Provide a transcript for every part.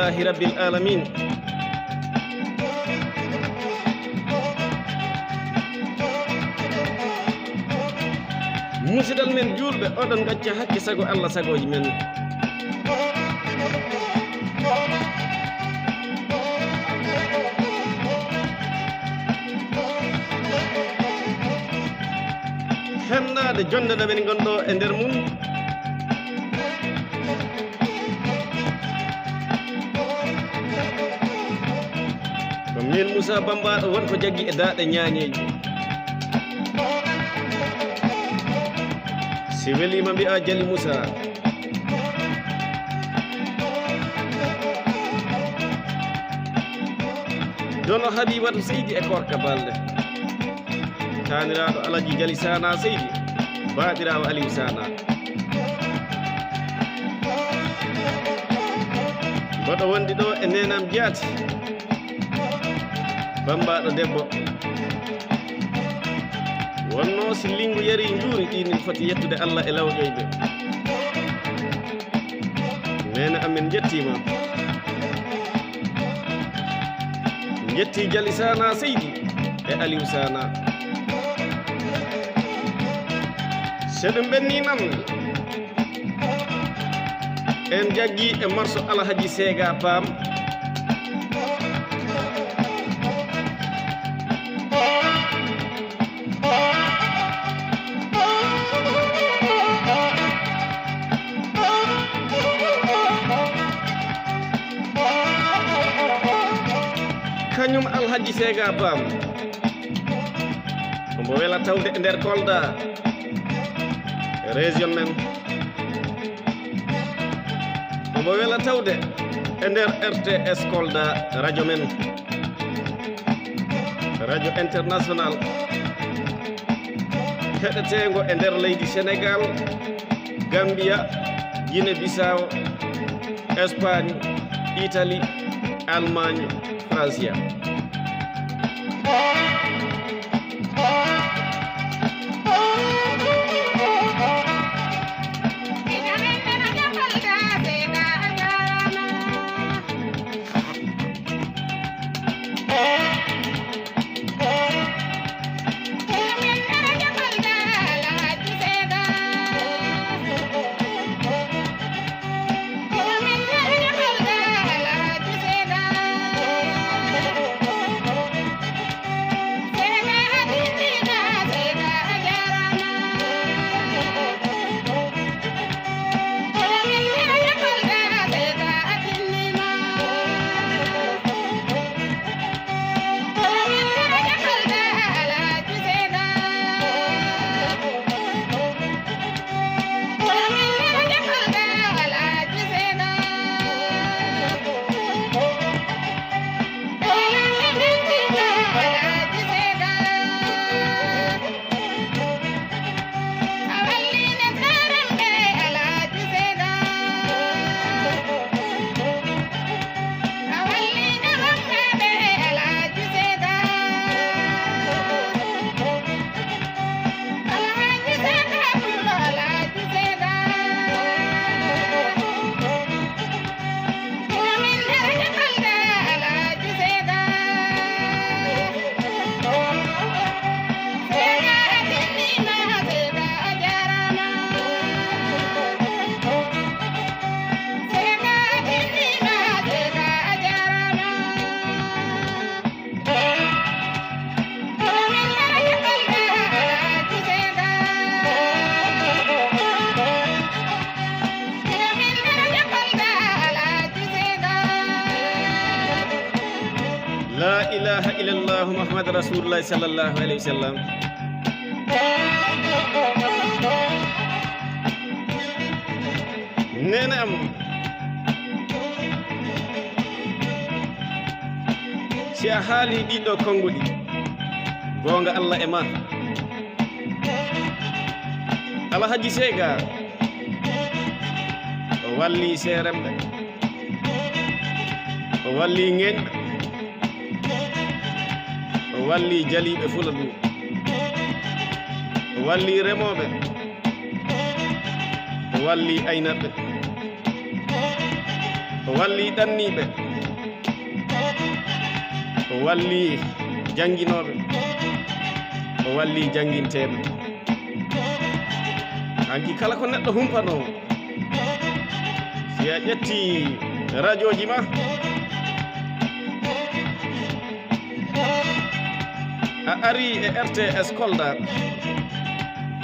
alhamdulillahi rabbil alamin. Musidal men julɓe oɗon gacca hakke sago Allah sagoji men. Hennade jonde nde men gonɗo e nder mum ko min Moussa Bambaɗo wonko jaggi e daaɗe ñañeji. Si welima mbi'a Jali Moussa. Dono Habibatu Seydi e Korka Balde, taniraɗo Alaji Jali Sana Seydi, baɗirawo Aliou Sana. Mboɗo wondi ɗo e nenam Diati, Bambaɗo debbo. Wonno si lingu yari juuri ɗinin foti yettude Allah e lawƴoyɓe. Nene amen jettima. Jetti Jali Sana Seydi e Aliou Sana. Seɗum ɓenni nam en jaggi e marso Alhaji Sega Pam. Kañum Alhaji Sega Pam omo wela tawde e nder Kolda région men, omo wela tawde e nder RTS Kolda radio men, radio international heɗetengo e nder leydi Sénégal, Gambia, Guinée Bissau, Espagne, Italie, Allemagne, France. La ilaha illallah Muhammad Rasulullah sallallahu alaihi wasallam. Nenam si a haali ɗiɗo konguɗi gonga Allah e ma Alhaji Sega o walli seremɓe, o walli ŋeñɓe, o walli jaliɓe fula ɗum, o walli remoɓe, o walli aynaɓe. o walli ɗanniɓe, o walli jannginoɓe, o walli janginteɓe. hanki kala ko neɗɗo humpano, si a ƴetti radio ji ma, a ari e RTS Kolda,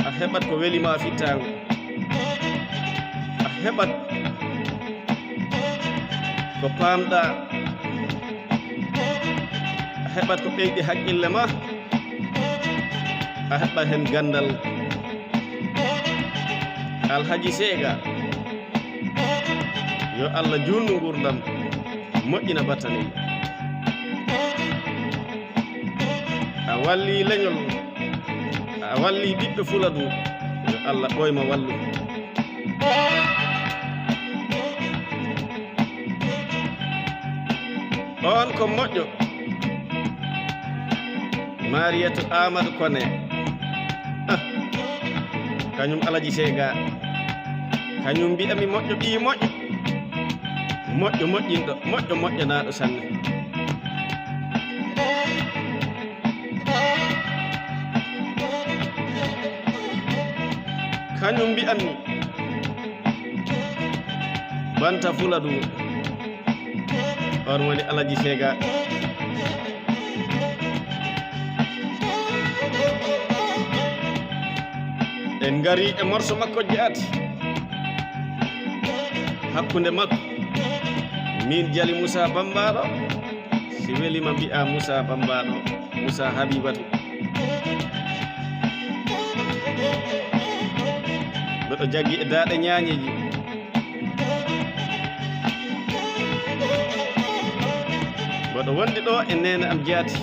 a heɓat ko welima fittago, a heɓat ko pamɗa, a heɓat ko ɓeyɗi haqqille ma, a heɓat hen gandal. Alhaji Sega, yo Allah junnu gurdam, moƴƴina battane. a walli leñol, a walli ɓiɓɓe Fuladu, yo Allah ɓoyma wallu. on ko moƴƴo Mariétou Amadou Koné, kañum Alaji Sega, kañum mbiyami moƴƴo ɓii moƴƴo, moƴƴo moƴƴinɗo, moƴƴo moƴƴanaɗo sanne. kañum mbiyami banta Fuladu, on woni Alaji Sega. en ngari e morso makko jeati hakkunde makko min Jali Moussa Bambaɗo, si welima mbi'a Moussa Bambaɗo, Moussa Habibatu. mbeɗo jaggi e daaɗe ñañeji, mbeɗo wondi ɗo e nene am jeati.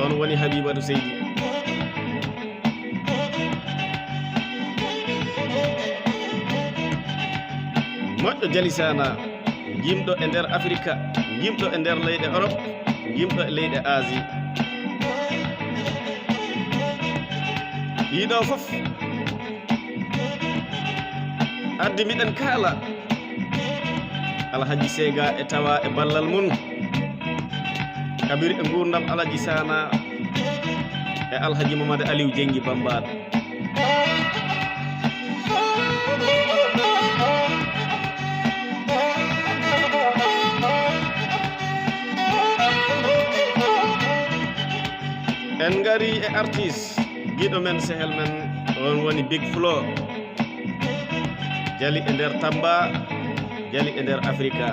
on woni Habibatu Seydi. moƴƴo Jali Sana, jimɗo e nder Afrique, jimɗo e nder leyɗe Europe, jimɗo e leyɗe Asie. ɗiɗo fof addi miɗen kaala Alhaji Sega e tawa e ballal mum, kabiri e gurdam Alaji Sana e Alhaji Mamadou Aliou Jengi Bambaɗo. en ngari e artiste giɗo men sehel men, on woni Big Flo, jali e nder Tamba, jali e nder Afrique,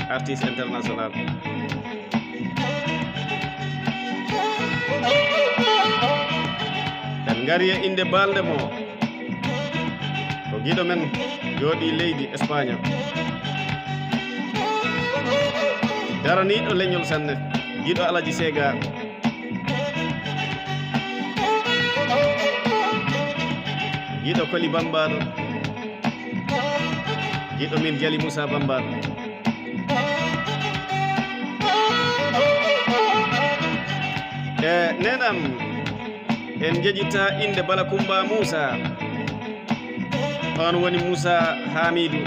artiste international. en ngari e inde balde mo, ko giɗo men jooɗi leydi Espagne, daraniɗo leñol sanne, giɗo Alaji Sega. giɗo Koli Bambaɗo, giɗo min Jali Moussa Bambaɗo. e nenam en jejita inde Bala Kumba Moussa, on woni Moussa Hamidou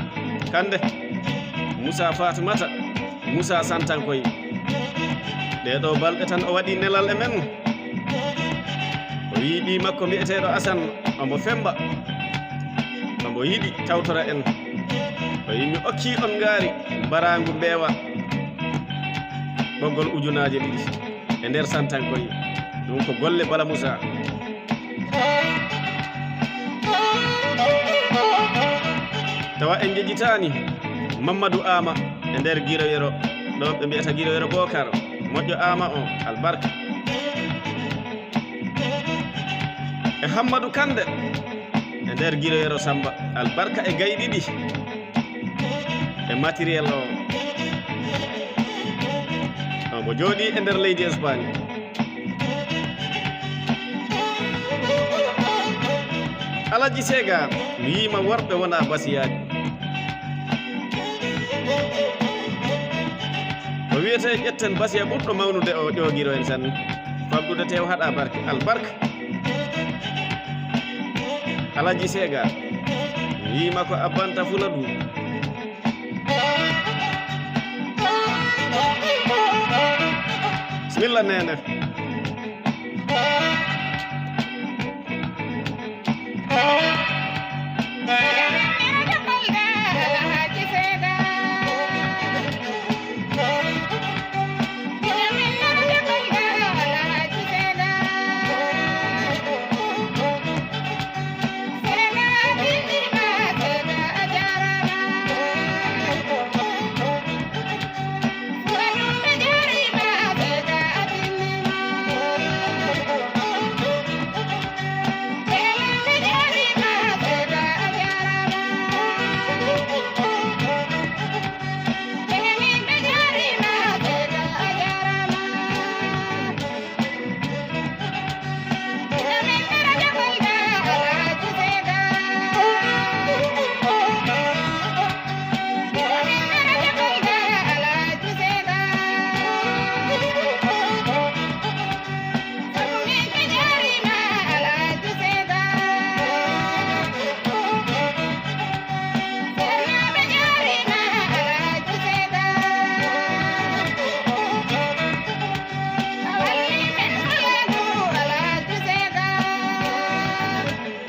Kande, Moussa Fatoumata, Moussa Santankoy. ɗeɗo balɗe tan o waɗi nelal e men, o wi ɓi makko mbi'eteɗo Assane omo femba, omo yiɗi tawtora en, o wi mi okki on ngaari mbarangu mbeewa ɓoggol ujunaje 2 e nder Santankoy. ɗum ko golle Bala Moussa. tawa en jejitani Mamadou Ama e nder Guiroyero, ɗon ɓe mbiyata Guiroyero Bokar, moƴƴo Ama o albarka. e Hammadou Kande e nder Guiroyero Samba, albarka e gayɗiɗi e matériel o. omo jooɗi e nder leydi Espagne. Alaji Sega mi yima worɓe wona basiyaji, o wiyete ƴetten basiya ɓurɗo mawnude o ƴogiro en sanne, famɗude tew haɗa barke albarka. Alaji Sega yima ko abbanta fula du bismillah nene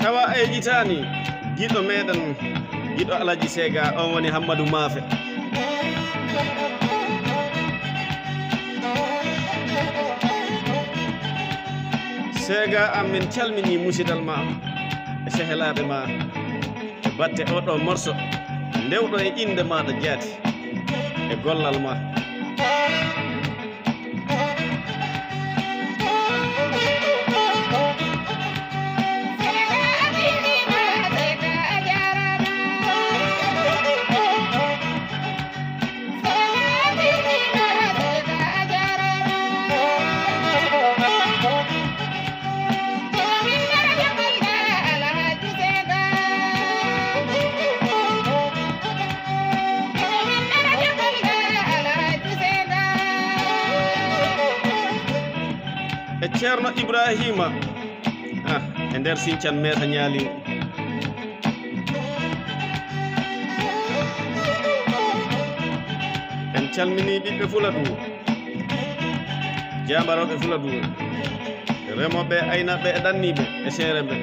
tawa e jitani giɗo meɗen giɗo Alaji Sega on woni Hammadou Mafe Sega am min calmini musidal ma e sehelaɓe ma e batte oɗo morso ndewɗo e inde maɗa jaati e gollal ma e Ceerno Ibrahima e nder Sinthiane Meta Ñaali en calmini ɓiɓɓe Fuladu jambaroɓe Fuladu remoɓe aynaɓe e ɗanniɓe e seereɓe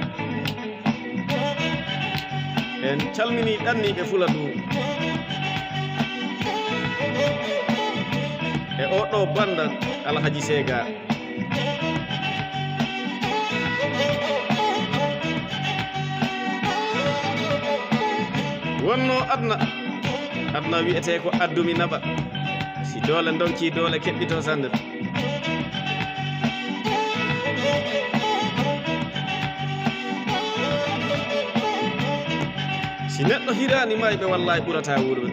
en calmini ɗanniɓe Fuladu e oɗo banda Alhaji Sega wonno adna wiyete ko addumi naɓa si doole donki doole keɓɓito sande si neɗɗo hirani mayɓe wallahi ɓurata wurɓe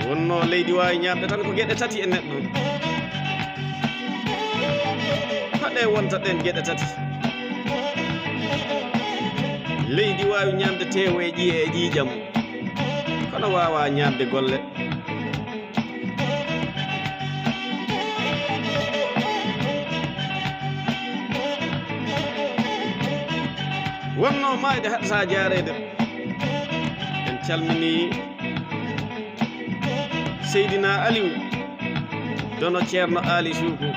wonno leydi wawi ñamde tan ko gueɗe tati e neɗɗo haɗe wonta ɗen gueɗe tati leydi wawi ñamde tewo e ƴiye e ƴiƴam kono wawa ñamde golle wonno mayde haɗata jarede en calmini Seydina Aliou dono Ceerno Ali Suuku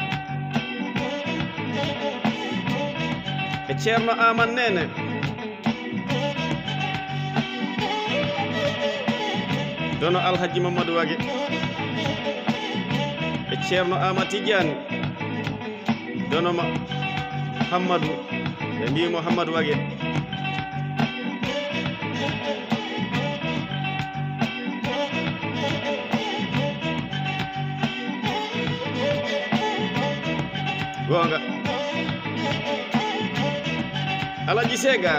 e Ceerno Aman Nene dono Alhaji Mamadou Wage e Ceerno Ama Tidiane dono Hammadou ɓe mbi Mouhamadou Wage gonga Alaji Sega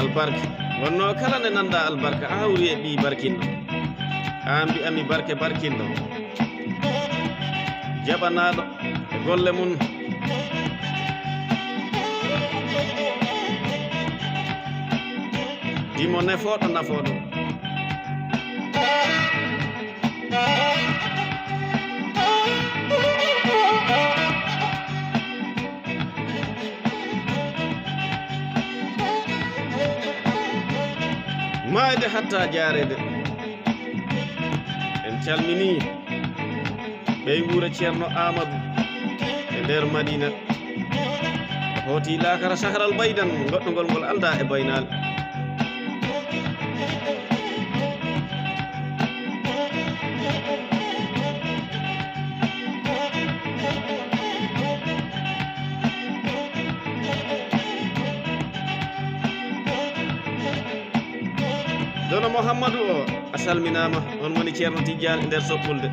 albarka wonno kala nde nanda albarka a hawri e ɓi barkinɗo an mbi'ami barke barkinɗo jaɓanaɗo e golle mum dimo nefoɗo nafoɗo maayde hatta jaarede en calmini ɓey wuuro ceerno Amadou e nder Madina hooti lakara sahral baydan goɗɗogol ngol alda e baynal Dono Mouhammadou o a salminama on woni ceerno Tidiane e nder Soppulde